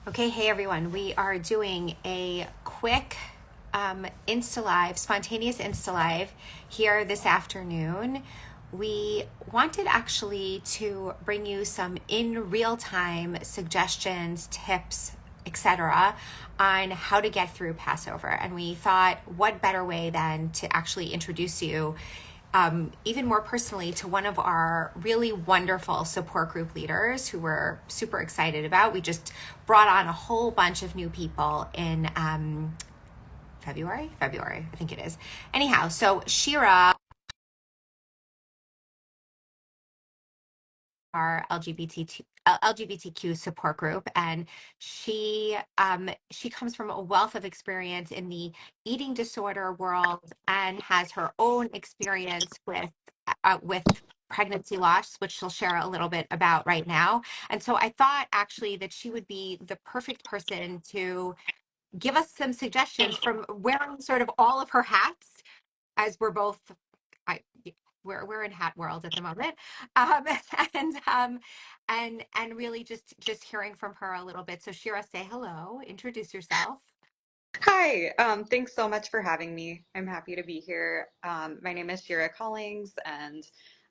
Okay, hey everyone. We are doing a quick Insta Live, spontaneous Insta Live here this afternoon. We wanted actually to bring you some in real time suggestions, tips, etc., on how to get through Passover. And we thought, what better way than to actually introduce you even more personally to one of our really wonderful support group leaders who we're super excited about. We just brought on a whole bunch of new people in February, I think it is. Anyhow, so Shira, our LGBTQ support group, and she comes from a wealth of experience in the eating disorder world and has her own experience with pregnancy loss, which she'll share a little bit about right now. And so I thought actually that she would be the perfect person to give us some suggestions from wearing sort of all of her hats, as we're both I, we're in hat world at the moment, um, and and really just hearing from her a little bit. So Shira, say hello, introduce yourself. Hi, thanks so much for having me. I'm happy to be here. My name is Shira Collings, and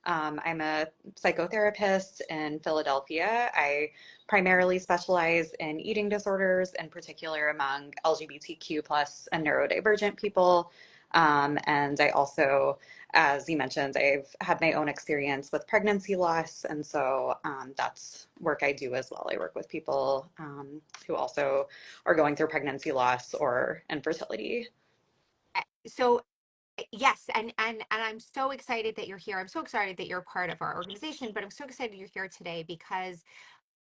I'm a psychotherapist in Philadelphia. I primarily specialize in eating disorders, in particular among LGBTQ plus and neurodivergent people. And I also, as you mentioned, I've had my own experience with pregnancy loss, and so that's work I do as well. I work with people who also are going through pregnancy loss or infertility. So yes, and I'm so excited that you're here. I'm so excited that you're part of our organization, but I'm so excited you're here today because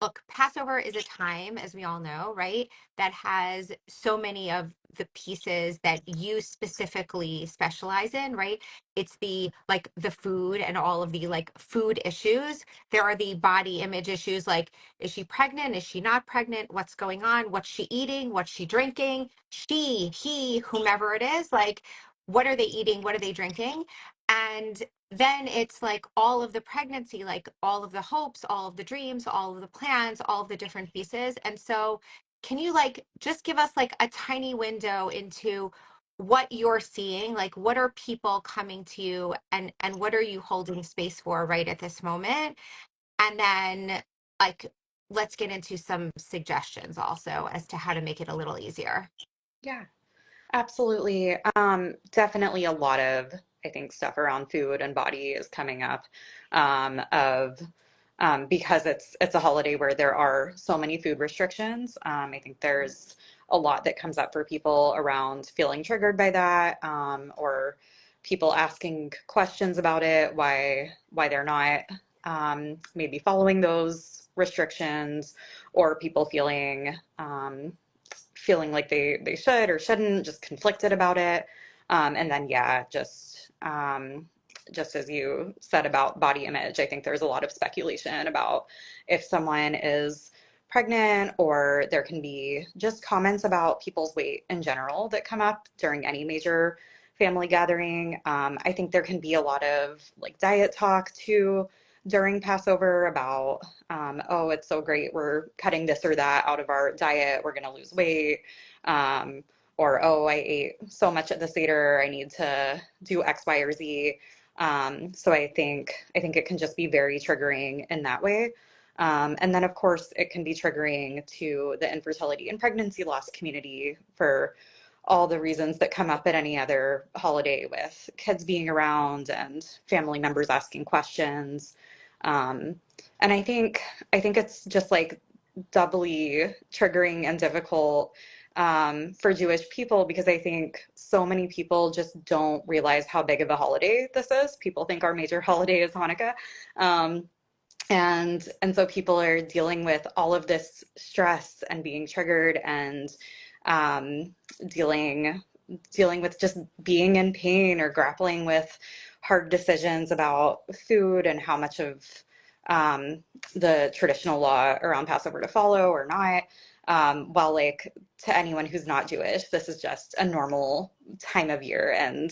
look, Passover is a time, as we all know, right, that has so many of the pieces that you specifically specialize in, right? It's the like the food and all of the like food issues. There are the body image issues like, is she pregnant? Is she not pregnant? What's going on? What's she eating? What's she drinking? She, he, whomever it is, like, what are they eating? What are they drinking? And then it's like all of the pregnancy, like all of the hopes, all of the dreams, all of the plans, all of the different pieces. And so, can you like just give us like a tiny window into what you're seeing? Like, what are people coming to you, and what are you holding space for right at this moment? And then, like, let's get into some suggestions also as to how to make it a little easier. Yeah, absolutely. Definitely a lot of, I think, stuff around food and body is coming up of because it's a holiday where there are so many food restrictions. I think there's a lot that comes up for people around feeling triggered by that, or people asking questions about it, why they're not maybe following those restrictions, or people feeling like they should or shouldn't, just conflicted about it. And then, yeah, just as you said about body image, I think there's a lot of speculation about if someone is pregnant, or there can be just comments about people's weight in general that come up during any major family gathering. I think there can be a lot of like diet talk too during Passover about, oh, it's so great, we're cutting this or that out of our diet, we're going to lose weight. Um, or, oh, I ate so much at the Seder, I need to do X, Y, or Z. So I think it can just be very triggering in that way. And then, of course, it can be triggering to the infertility and pregnancy loss community for all the reasons that come up at any other holiday, with kids being around and family members asking questions. Um, and I think it's just like doubly triggering and difficult for Jewish people, because I think so many people just don't realize how big of a holiday this is. People think our major holiday is Hanukkah. Um, and so people are dealing with all of this stress and being triggered, and um, dealing dealing with just being in pain or grappling with hard decisions about food and how much of um, the traditional law around Passover to follow or not. While, like, to anyone who's not Jewish, this is just a normal time of year, and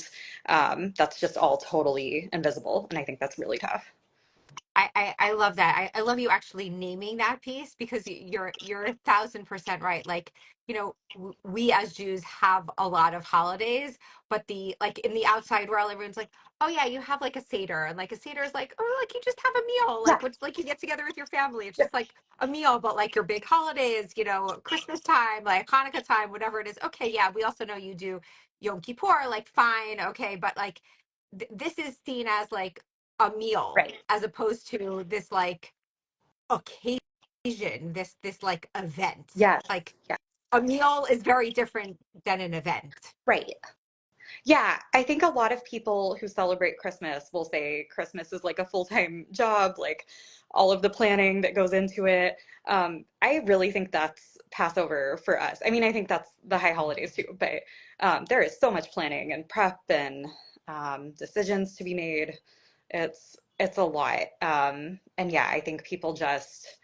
that's just all totally invisible. And I think that's really tough. I love that. I love you actually naming that piece because you're 1,000% right. Like, we as Jews have a lot of holidays, but the like in the outside world, everyone's like, oh yeah, you have like a Seder, and like a Seder is like, oh, like you just have a meal, Yeah, like what's like you get together with your family. It's just like a meal, but like your big holidays, Christmas time, like Hanukkah time, whatever it is. Okay, yeah, we also know you do Yom Kippur, like fine, okay, but like this is seen as like a meal right. as opposed to this like occasion, this like event. Yes. Like Yeah. a meal is very different than an event. Right. Yeah, I think a lot of people who celebrate Christmas will say Christmas is like a full-time job, like all of the planning that goes into it. I really think that's Passover for us. I mean, I think that's the high holidays too, but there is so much planning and prep and decisions to be made. It's a lot. And yeah, I think people just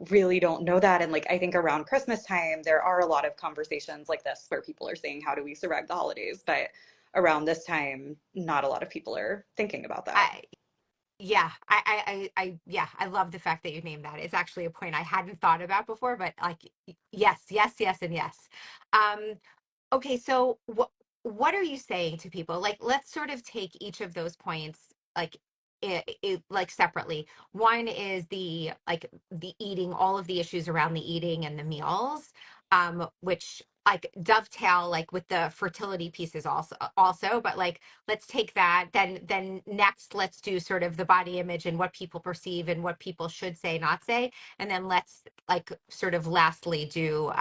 really don't know that. And like, I think around Christmas time, there are a lot of conversations like this where people are saying, how do we survive the holidays? But around this time, not a lot of people are thinking about that. I Yeah, yeah, I love the fact that you named that. It's actually a point I hadn't thought about before, but like, yes, yes, yes, and yes. Um, okay, so what are you saying to people? Like, let's sort of take each of those points, like, like separately. One is the like the eating, all of the issues around the eating and the meals, which like dovetail like with the fertility pieces also, but like let's take that. Then next, let's do sort of the body image and what people perceive and what people should say, not say, and then let's like sort of lastly do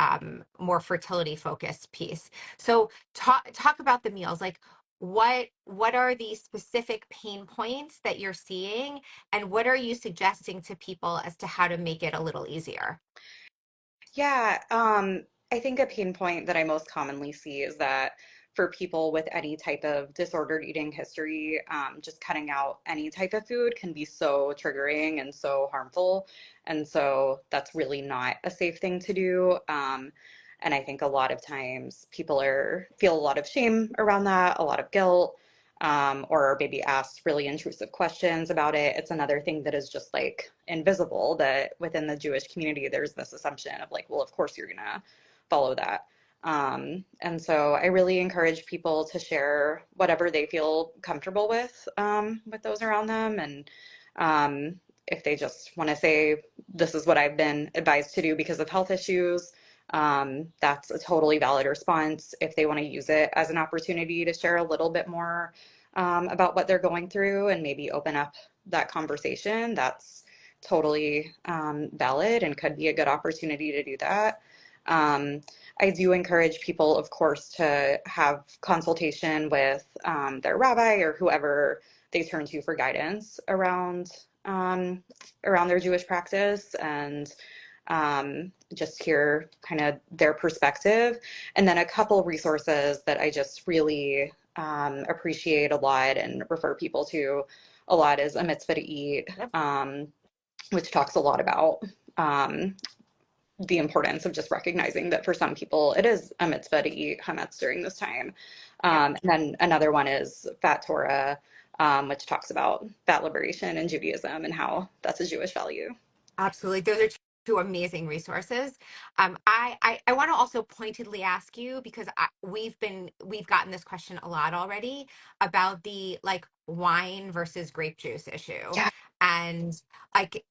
more fertility focused piece. So talk about the meals, like what are the specific pain points that you're seeing, and what are you suggesting to people as to how to make it a little easier? Yeah, I think a pain point that I most commonly see is that for people with any type of disordered eating history, just cutting out any type of food can be so triggering and so harmful. And so that's really not a safe thing to do. And I think a lot of times people feel a lot of shame around that, a lot of guilt, or are maybe asked really intrusive questions about it. It's another thing that is just like invisible, that within the Jewish community, there's this assumption of like, well, of course you're gonna follow that. And so I really encourage people to share whatever they feel comfortable with those around them. And if they just want to say, this is what I've been advised to do because of health issues, that's a totally valid response. If they want to use it as an opportunity to share a little bit more about what they're going through and maybe open up that conversation, that's totally valid and could be a good opportunity to do that. Um, I do encourage people, of course, to have consultation with their rabbi or whoever they turn to for guidance around their Jewish practice, and just hear kind of their perspective. And then a couple resources that I just really appreciate a lot and refer people to a lot is A Mitzvah to Eat, Yep. which talks a lot about um, the importance of just recognizing that for some people it is a mitzvah to eat chametz during this time. Yep. And then another one is Fat Torah, which talks about fat liberation in Judaism and how that's a Jewish value. Absolutely. Those are two amazing resources. I want to also pointedly ask you because we've gotten this question a lot already about the like wine versus grape juice issue. Yeah, And like,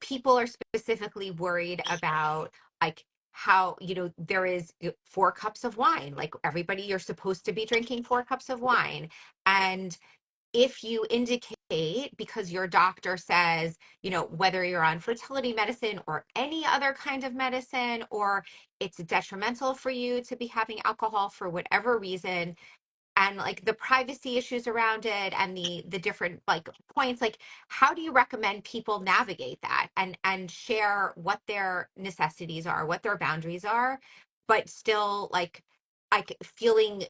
people are specifically worried about like how, there is 4 cups of wine. Like everybody, you're supposed to be drinking 4 cups of wine. And if you indicate because your doctor says, whether you're on fertility medicine or any other kind of medicine, or it's detrimental for you to be having alcohol for whatever reason, and like the privacy issues around it and the different like points, like how do you recommend people navigate that and share what their necessities are, what their boundaries are, but still like feeling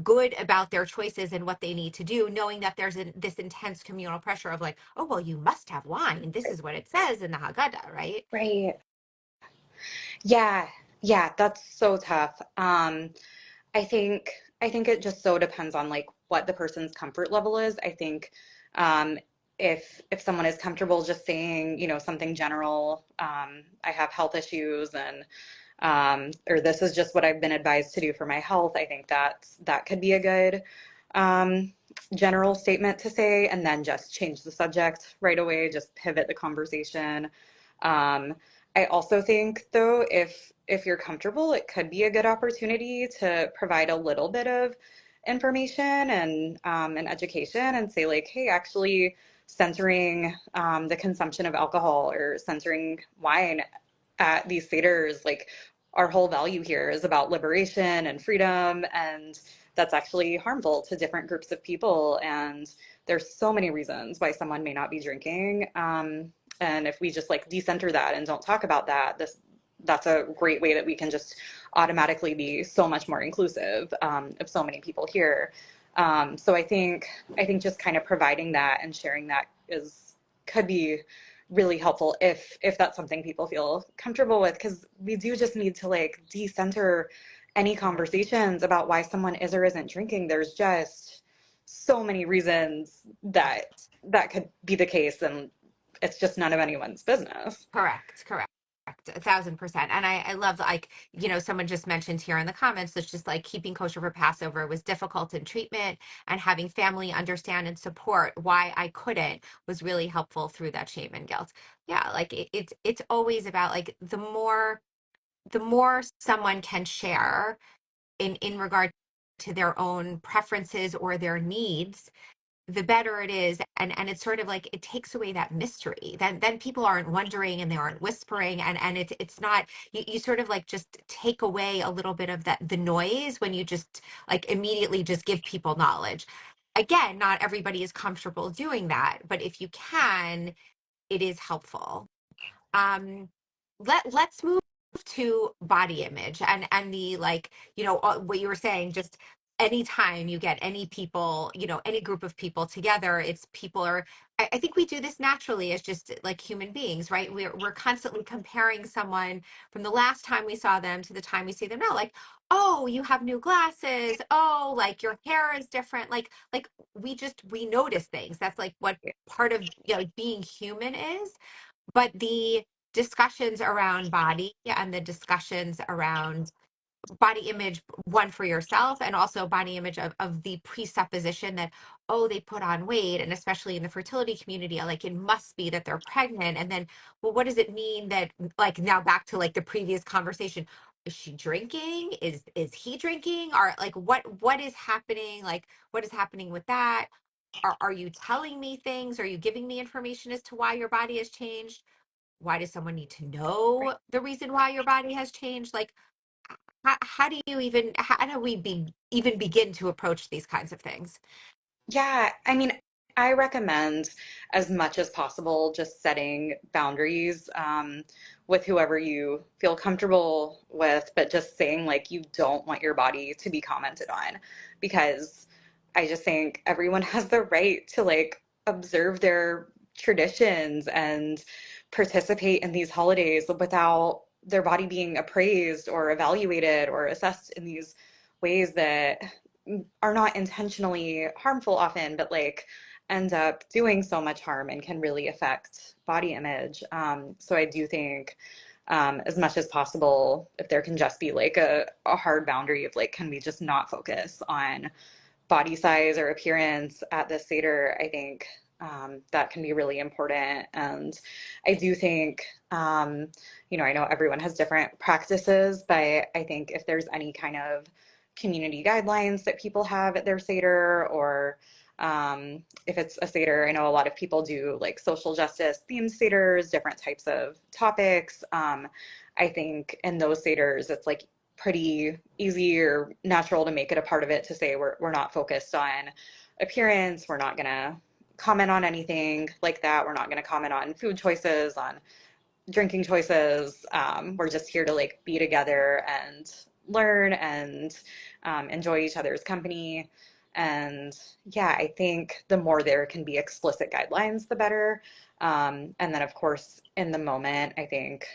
good about their choices and what they need to do, knowing that there's this intense communal pressure of like, oh well, you must have wine, this is what it says in the Haggadah, right? right. Yeah, yeah, that's so tough. I think I think it just so depends on like what the person's comfort level is. I think if someone is comfortable just saying, something general, I have health issues and or this is just what I've been advised to do for my health. I think that could be a good um, general statement to say, and then just change the subject right away, just pivot the conversation. Um, I also think though, if you're comfortable, it could be a good opportunity to provide a little bit of information and education and say like, hey, actually censoring the consumption of alcohol or censoring wine at these theaters, like our whole value here is about liberation and freedom, and that's actually harmful to different groups of people. And there's so many reasons why someone may not be drinking. And if we just like decenter that and don't talk about that, that's a great way that we can just automatically be so much more inclusive of so many people here. So I think just kind of providing that and sharing that could be really helpful if that's something people feel comfortable with, because we do just need to like decenter any conversations about why someone is or isn't drinking. There's just so many reasons that could be the case, and it's just none of anyone's business. Correct, correct. 1,000%. And I love, like, someone just mentioned here in the comments that's just like keeping kosher for Passover was difficult in treatment, and having family understand and support why I couldn't was really helpful through that shame and guilt. Yeah, like it's always about like the more someone can share in regard to their own preferences or their needs, the better it is. And it's sort of like it takes away that mystery. Then people aren't wondering and they aren't whispering, and it's not, you sort of like just take away a little bit of the noise when you just like immediately just give people knowledge. Again, not everybody is comfortable doing that, but if you can, it is helpful. um let's move to body image and the, like, what you were saying, just anytime you get any people, any group of people together, it's people are, I think we do this naturally as just like human beings, right? We're constantly comparing someone from the last time we saw them to the time we see them now, like, oh, you have new glasses, oh, like your hair is different, like we notice things. That's like what part of, being human is. But the discussions around body and the discussions around body image, one for yourself, and also body image of the presupposition that, oh, they put on weight, and especially in the fertility community, like it must be that they're pregnant. And then, well, what does it mean that, like, now back to like the previous conversation, is she drinking, is he drinking, or like what is happening, like what is happening with that? Are you telling me things? Are you giving me information as to why your body has changed? Why does someone need to know Right. the reason why your body has changed? Like, how do we even begin to approach these kinds of things? Yeah, I mean, I recommend as much as possible just setting boundaries with whoever you feel comfortable with, but just saying like you don't want your body to be commented on, because I just think everyone has the right to like observe their traditions and participate in these holidays without their body being appraised or evaluated or assessed in these ways that are not intentionally harmful often, but like end up doing so much harm and can really affect body image. So I do think as much as possible, if there can just be like a hard boundary of like, can we just not focus on body size or appearance at the Seder, I think that can be really important. And I do think, I know everyone has different practices, but I think if there's any kind of community guidelines that people have at their Seder, or if it's a Seder, I know a lot of people do like social justice themed Seders, different types of topics. I think in those Seders, it's like pretty easy or natural to make it a part of it to say we're not focused on appearance, we're not going to comment on anything like that, we're not going to comment on food choices, on drinking choices. We're just here to like be together and learn and enjoy each other's company. And yeah, I think the more there can be explicit guidelines, the better. And then, of course, in the moment, I think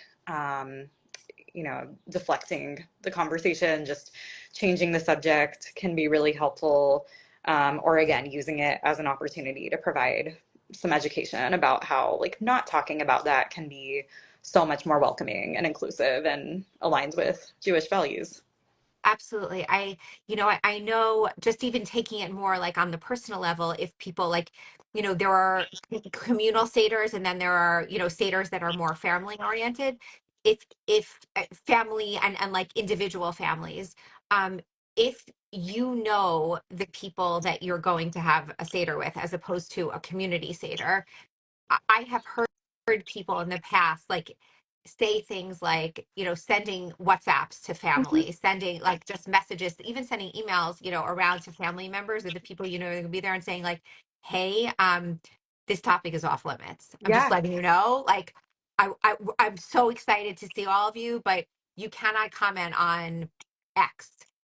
deflecting the conversation, just changing the subject can be really helpful. Or again, using it as an opportunity to provide some education about how like not talking about that can be so much more welcoming and inclusive and aligns with Jewish values. Absolutely. I know just even taking it more like on the personal level, if people like, there are communal satyrs and then there are, satyrs that are more family oriented. If family and like individual families, um, if you know the people that you're going to have a satyr with as opposed to a community satyr, I have heard people in the past like say things like, sending WhatsApps to Mhm. family, sending like just messages, even sending emails, around to family members or the people are gonna be there and saying like, hey, this topic is off limits. I'm just Yeah, letting you know. Like I'm so excited to see all of you, but you cannot comment on X.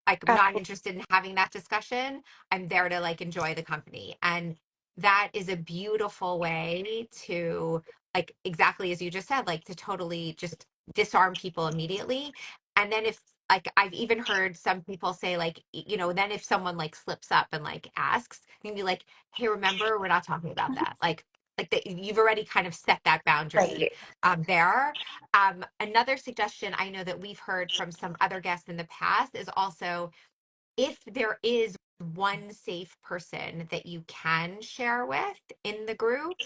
Like I'm not absolutely. interested in having that discussion. I'm there to like enjoy the company. And that is a beautiful way to, like, exactly as you just said, like to totally just disarm people immediately. And then if like I've even heard some people say like, then if someone like slips up and like asks, you can be like, hey, remember, we're not talking about that. Like that you've already kind of set that boundary Right. there. Another suggestion I know that we've heard from some other guests in the past is also if there is one safe person that you can share with in the group,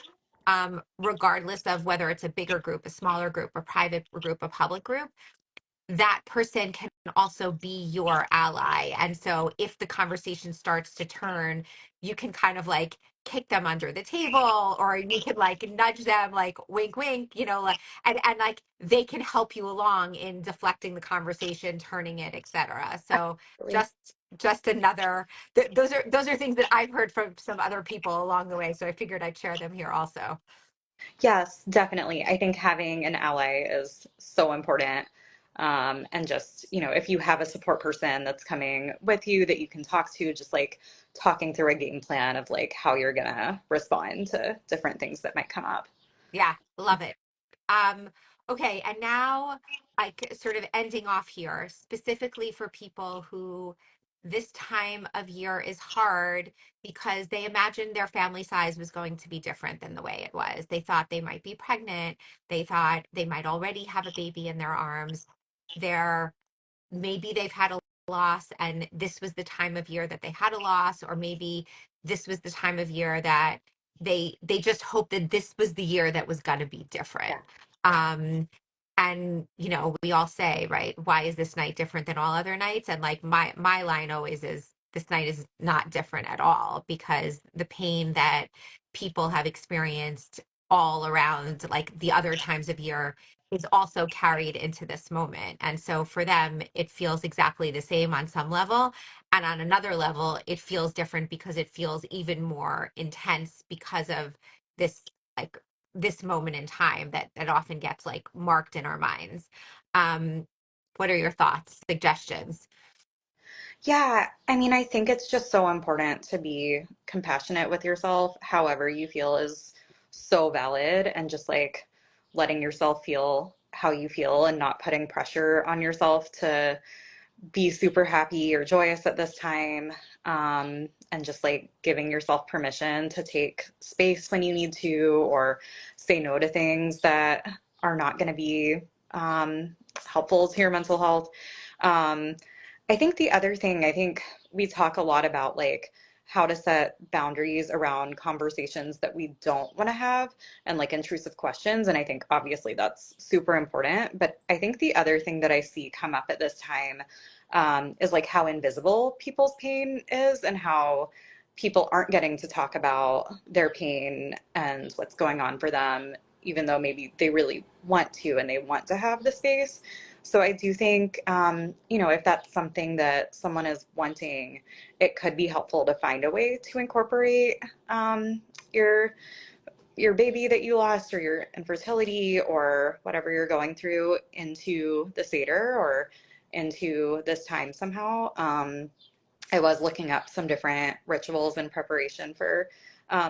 regardless of whether it's a bigger group, a smaller group, a private group, a public group, that person can also be your ally. And so if the conversation starts to turn, you can kind of like kick them under the table or you can like nudge them like wink wink, like and like they can help you along in deflecting the conversation, turning it, etc. So Absolutely. just another those are things that I've heard from some other people along the way. So I figured I'd share them here also. Yes, definitely. I think having an ally is so important. And just, if you have a support person that's coming with you that you can talk to, just like talking through a game plan of like how you're gonna respond to different things that might come up. Yeah, love it. Um, okay, and now like sort of ending off here, specifically for people who this time of year is hard because they imagined their family size was going to be different than the way it was. They thought they might be pregnant, they thought they might already have a baby in their arms. They're maybe they've had a loss and this was the time of year that they had a loss, or maybe this was the time of year that they just hoped that this was the year that was going to be different. Yeah. Um and we all say, right, why is this night different than all other nights? And like my line always is, this night is not different at all, because the pain that people have experienced all around like the other times of year is also carried into this moment. And so for them, it feels exactly the same on some level. And on another level, it feels different because it feels even more intense because of this, like, this moment in time that often gets like marked in our minds. Um, what are your thoughts, suggestions? Yeah, I mean, I think it's just so important to be compassionate with yourself. However you feel is so valid, and just like letting yourself feel how you feel and not putting pressure on yourself to be super happy or joyous at this time. And just like giving yourself permission to take space when you need to, or say no to things that are not going to be helpful to your mental health. Um, I think the other thing, I think we talk a lot about like how to set boundaries around conversations that we don't want to have and like intrusive questions. And I think obviously that's super important. But I think the other thing that I see come up at this time is like how invisible people's pain is, and how people aren't getting to talk about their pain and what's going on for them, even though maybe they really want to and they want to have the space. So I do think, if that's something that someone is wanting, it could be helpful to find a way to incorporate your baby that you lost, or your infertility, or whatever you're going through, into the Seder or into this time somehow. I was looking up some different rituals in preparation for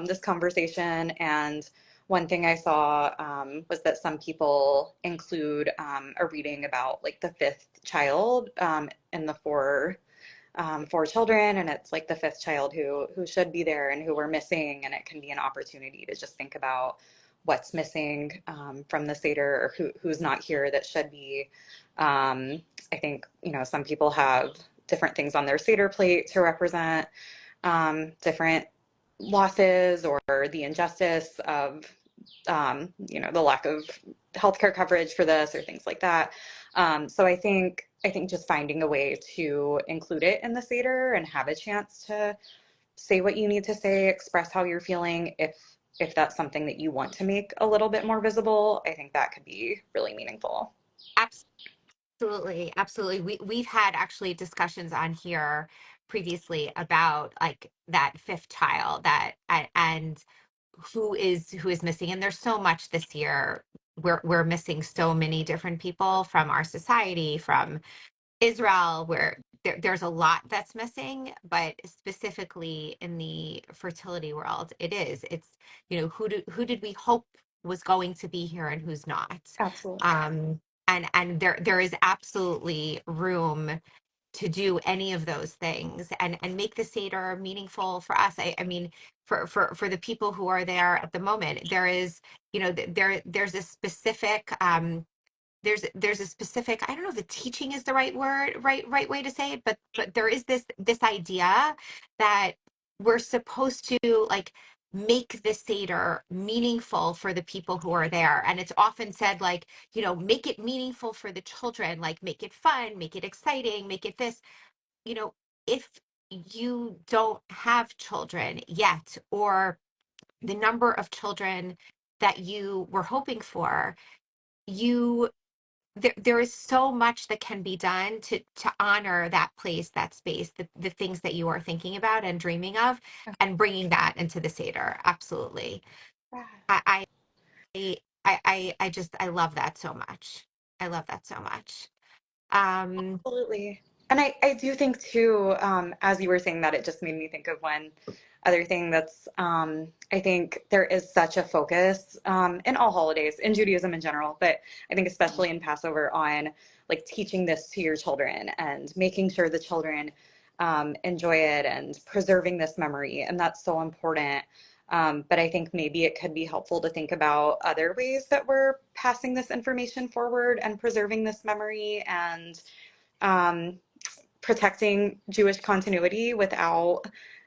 this conversation, and one thing I saw was that some people include a reading about like the fifth child in the four for children, and it's like the fifth child who should be there and who we're missing, and it can be an opportunity to just think about what's missing from the Seder, or who's not here that should be. I think, some people have different things on their Seder plate to represent different losses or the injustice of, the lack of healthcare coverage for this or things like that. So I think just finding a way to include it in the Seder and have a chance to say what you need to say, express how you're feeling, if that's something that you want to make a little bit more visible, I think that could be really meaningful. Absolutely, absolutely. We've had actually discussions on here previously about like that fifth child and who is missing. And there's so much this year. We're missing so many different people from our society, from Israel, where there's a lot that's missing, but specifically in the fertility world, it's, who did we hope was going to be here and who's not. Absolutely. And there is absolutely room to do any of those things and make the Seder meaningful for us. I mean, for the people who are there at the moment, there is, there's a specific there's a specific, I don't know if the teaching is the right word, right way to say it, but there is this idea that we're supposed to like make the Seder meaningful for the people who are there. And it's often said like, make it meaningful for the children, like make it fun, make it exciting, make it this, you know, if you don't have children yet, or the number of children that you were hoping for, you there is so much that can be done to honor that place, that space, the things that you are thinking about and dreaming of, and bringing that into the Seder. Absolutely. I I love that so much. I love that so much. Um, Absolutely. And I do think too, as you were saying that, it just made me think of one other thing that's, I think there is such a focus in all holidays, in Judaism in general, but I think especially in Passover on like teaching this to your children and making sure the children enjoy it and preserving this memory. And that's so important. But I think maybe it could be helpful to think about other ways that we're passing this information forward and preserving this memory and um, protecting Jewish continuity without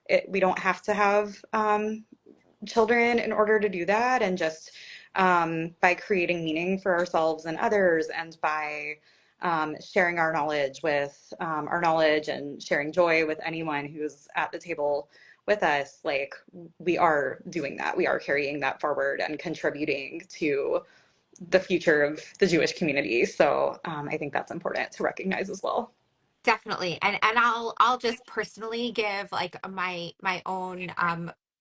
it. We don't have to have children in order to do that, and just by creating meaning for ourselves and others, and by sharing our knowledge and sharing joy with anyone who's at the table with us, like we are doing that. We are carrying that forward and contributing to the future of the Jewish community. So I think that's important to recognize as well. Definitely. And I'll just personally give like my own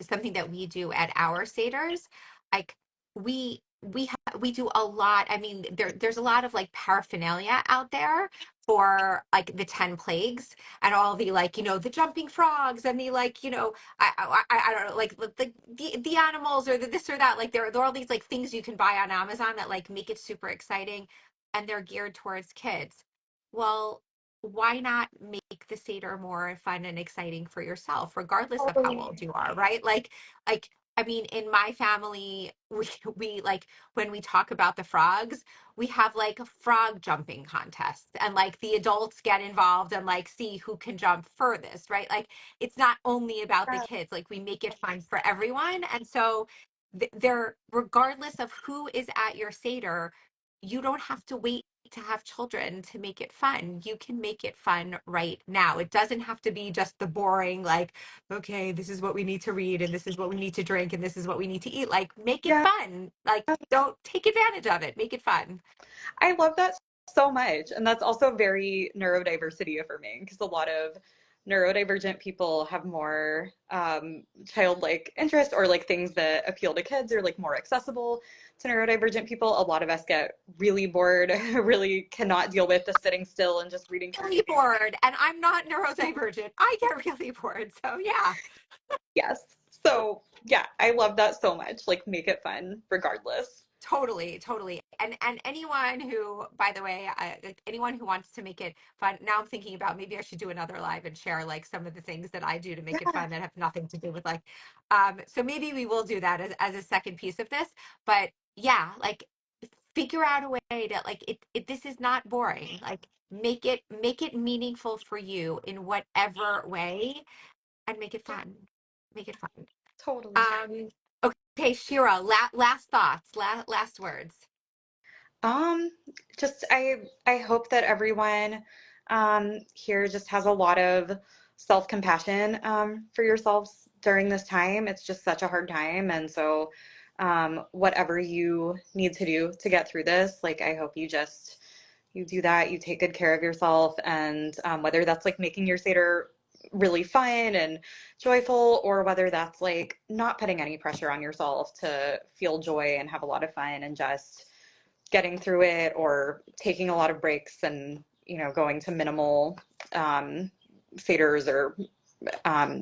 something that we do at our Seders. Like we do a lot. I mean, there's a lot of like paraphernalia out there for like the 10 plagues and all the like, the jumping frogs and the like, I don't know, like the animals or the this or that. Like there are all these like things you can buy on Amazon that like make it super exciting, and they're geared towards kids. Well, why not make the Seder more fun and exciting for yourself, regardless of how Totally. old you are, right? Like, I mean, in my family, we like when we talk about the frogs, we have like a frog jumping contest, and like the adults get involved and like see who can jump furthest, right? Like it's not only about the Yeah, kids, like we make it fun for everyone. And so there, regardless of who is at your Seder, you don't have to wait to have children to make it fun. You can make it fun right now. It doesn't have to be just the boring, like, okay, this is what we need to read, and this is what we need to drink, and this is what we need to eat. Like, make it yeah, fun. Like, don't take advantage of it. Make it fun. I love that so much. And that's also very neurodiversity affirming, because a lot of neurodivergent people have more childlike interest, or like things that appeal to kids or like more accessible to neurodivergent people. A lot of us get really bored, really cannot deal with the sitting still and just reading through Really something. bored, and I'm not neurodivergent. I get really bored. So yeah. Yes. So yeah, I love that so much. Like make it fun regardless. Totally, totally. And anyone who, by the way, like anyone who wants to make it fun. Now I'm thinking about maybe I should do another live and share like some of the things that I do to make it Yeah, fun that have nothing to do with like so maybe we will do that as a second piece of this. But yeah, like figure out a way to like it this is not boring. Like make it meaningful for you in whatever way and make it yeah, fun. Make it fun. totally. Um, okay, Shira, last thoughts, last words. Um, just I hope that everyone here just has a lot of self-compassion for yourselves during this time. It's just such a hard time, and so whatever you need to do to get through this, like I hope you do that, you take good care of yourself, and whether that's like making your Seder really fun and joyful, or whether that's like not putting any pressure on yourself to feel joy and have a lot of fun and just getting through it, or taking a lot of breaks and going to minimal um, seders, or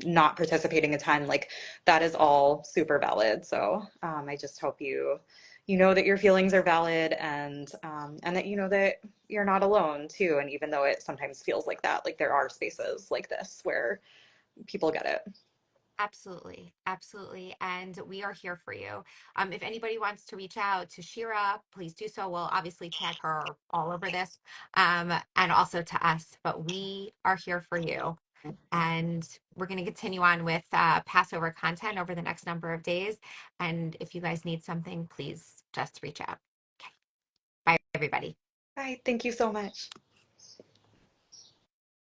not participating a ton, like that is all super valid. So I just hope you know that your feelings are valid, and that you know that you're not alone too. And even though it sometimes feels like that, like there are spaces like this where people get it. Absolutely, absolutely. And we are here for you. If anybody wants to reach out to Shira, please do so. We'll obviously tag her all over this, and also to us, but we are here for you. And we're going to continue on with Passover content over the next number of days. And if you guys need something, please just reach out. Okay. Bye, everybody. Bye, thank you so much.